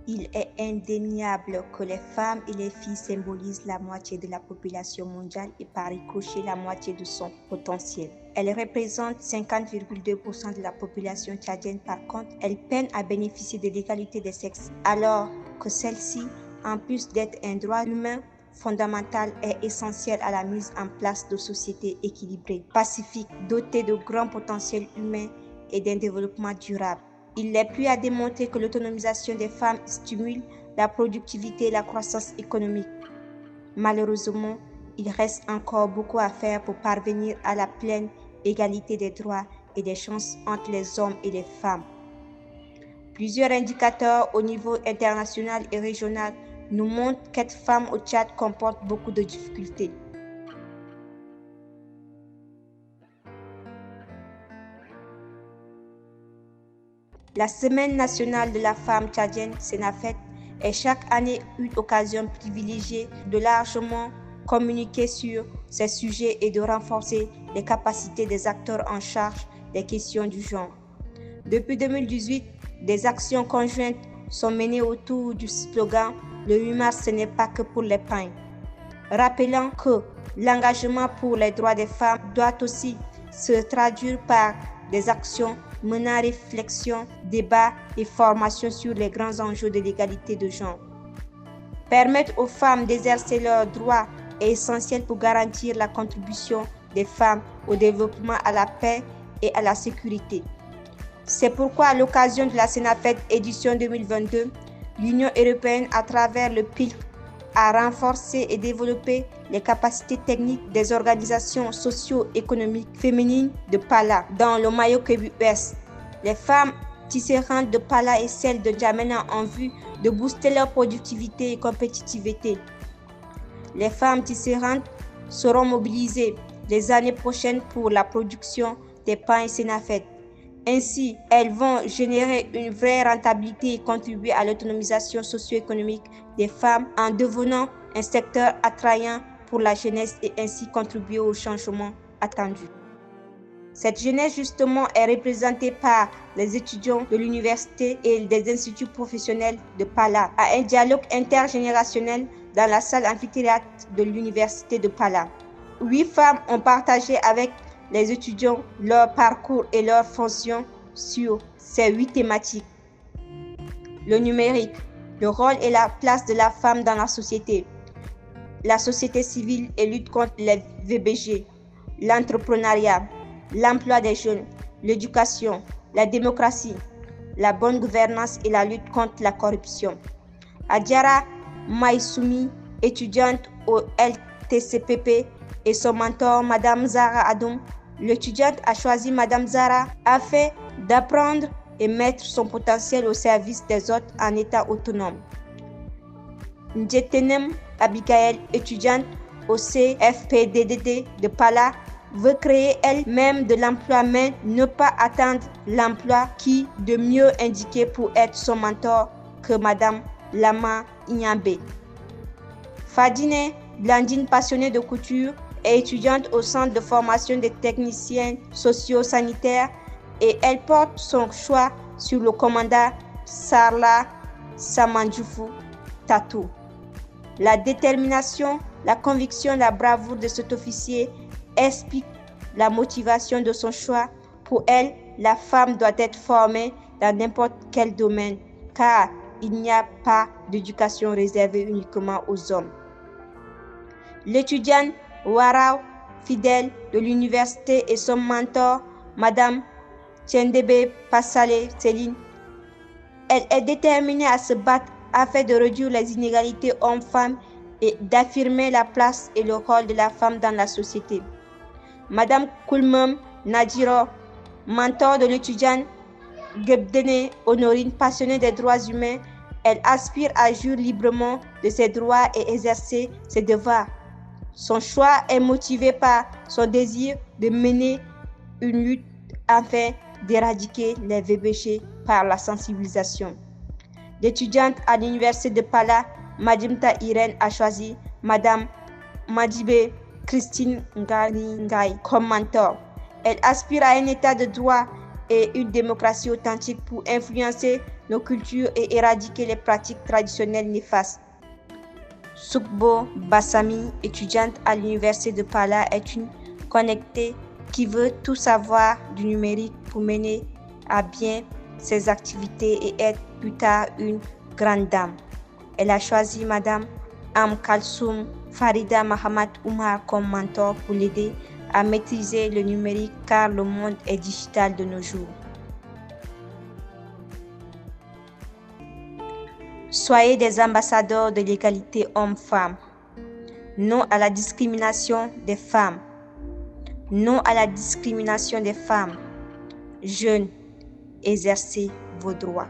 Il est indéniable que les femmes et les filles symbolisent la moitié de la population mondiale et par ricochet la moitié de son potentiel. Elles représentent 50,2% de la population tchadienne. Par contre, elles peinent à bénéficier de l'égalité des sexes, alors que celle-ci, en plus d'être un droit humain fondamental, est essentielle à la mise en place de sociétés équilibrées, pacifiques, dotées de grands potentiels humains et d'un développement durable. Il n'est plus à démontrer que l'autonomisation des femmes stimule la productivité et la croissance économique. Malheureusement, il reste encore beaucoup à faire pour parvenir à la pleine égalité des droits et des chances entre les hommes et les femmes. Plusieurs indicateurs au niveau international et régional nous montrent qu'être femme au Tchad comporte beaucoup de difficultés. La Semaine nationale de la femme tchadienne, Senafet, est chaque année une occasion privilégiée de largement communiquer sur ces sujets et de renforcer les capacités des acteurs en charge des questions du genre. Depuis 2018, des actions conjointes sont menées autour du slogan « Le 8 mars, ce n'est pas que pour les pains », rappelant que l'engagement pour les droits des femmes doit aussi se traduire par des actions menant réflexion, débat et formation sur les grands enjeux de l'égalité de genre. Permettre aux femmes d'exercer leurs droits est essentiel pour garantir la contribution des femmes au développement, à la paix et à la sécurité. C'est pourquoi, à l'occasion de la Senafet édition 2022, l'Union européenne, à travers le PILC, a renforcé et développé les capacités techniques des organisations socio-économiques féminines de Pala dans le Mayo-Kébu-Ouest. Les femmes tisserandes de Pala et celles de Djamena en vue de booster leur productivité et compétitivité. Les femmes tisserandes seront mobilisées les années prochaines pour la production des pains et Senafet. Ainsi, elles vont générer une vraie rentabilité et contribuer à l'autonomisation socio-économique des femmes en devenant un secteur attrayant pour la jeunesse et ainsi contribuer au changement attendu. Cette jeunesse justement est représentée par les étudiants de l'université et des instituts professionnels de Pala, à un dialogue intergénérationnel dans la salle amphithéâtre de l'université de Pala. 8 femmes ont partagé avec les étudiants leur parcours et leurs fonctions sur ces 8 thématiques. Le numérique, le rôle et la place de la femme dans la société, la société civile et lutte contre les VBG, l'entrepreneuriat, l'emploi des jeunes, l'éducation, la démocratie, la bonne gouvernance et la lutte contre la corruption. Adjara Maïsoumi, étudiante au LTCPP, et son mentor, Madame Zara Adoum, l'étudiante a choisi Madame Zara afin d'apprendre et mettre son potentiel au service des autres en état autonome. Ndjetenem Abigail, étudiante au CFPDDD de Pala, veut créer elle-même de l'emploi mais ne pas attendre l'emploi qui de mieux indiqué pour être son mentor que Madame Lama Inyambe. Fadine Blandine, passionnée de couture, est étudiante au centre de formation des techniciens socio-sanitaires et elle porte son choix sur le commandant Sarla Samandjoufou Tatou. La détermination, la conviction, la bravoure de cet officier explique la motivation de son choix. Pour elle, la femme doit être formée dans n'importe quel domaine car il n'y a pas d'éducation réservée uniquement aux hommes. L'étudiante Warao Fidèle de l'université et son mentor, Madame Tchendebe Passale Céline, elle est déterminée à se battre afin de réduire les inégalités hommes-femmes et d'affirmer la place et le rôle de la femme dans la société. Madame Koulmum Nadjiro, mentor de l'étudiante Gebdene Honorine, passionnée des droits humains, elle aspire à jouir librement de ses droits et exercer ses devoirs. Son choix est motivé par son désir de mener une lutte afin d'éradiquer les VBG par la sensibilisation. L'étudiante à l'université de Pala, Madimta Irène, a choisi Madame Madibe Christine Ngani Ngai comme mentor. Elle aspire à un état de droit et une démocratie authentique pour influencer nos cultures et éradiquer les pratiques traditionnelles néfastes. Sukbo Bassami, étudiante à l'université de Pala, est une connectée qui veut tout savoir du numérique pour mener à bien ses activités et être plus tard une grande dame. Elle a choisi Madame Kalsoum Farida Mahamat Umar comme mentor pour l'aider à maîtriser le numérique car le monde est digital de nos jours. Soyez des ambassadeurs de l'égalité homme-femme. Non à la discrimination des femmes. Non à la discrimination des femmes. Jeunes, exercez vos droits.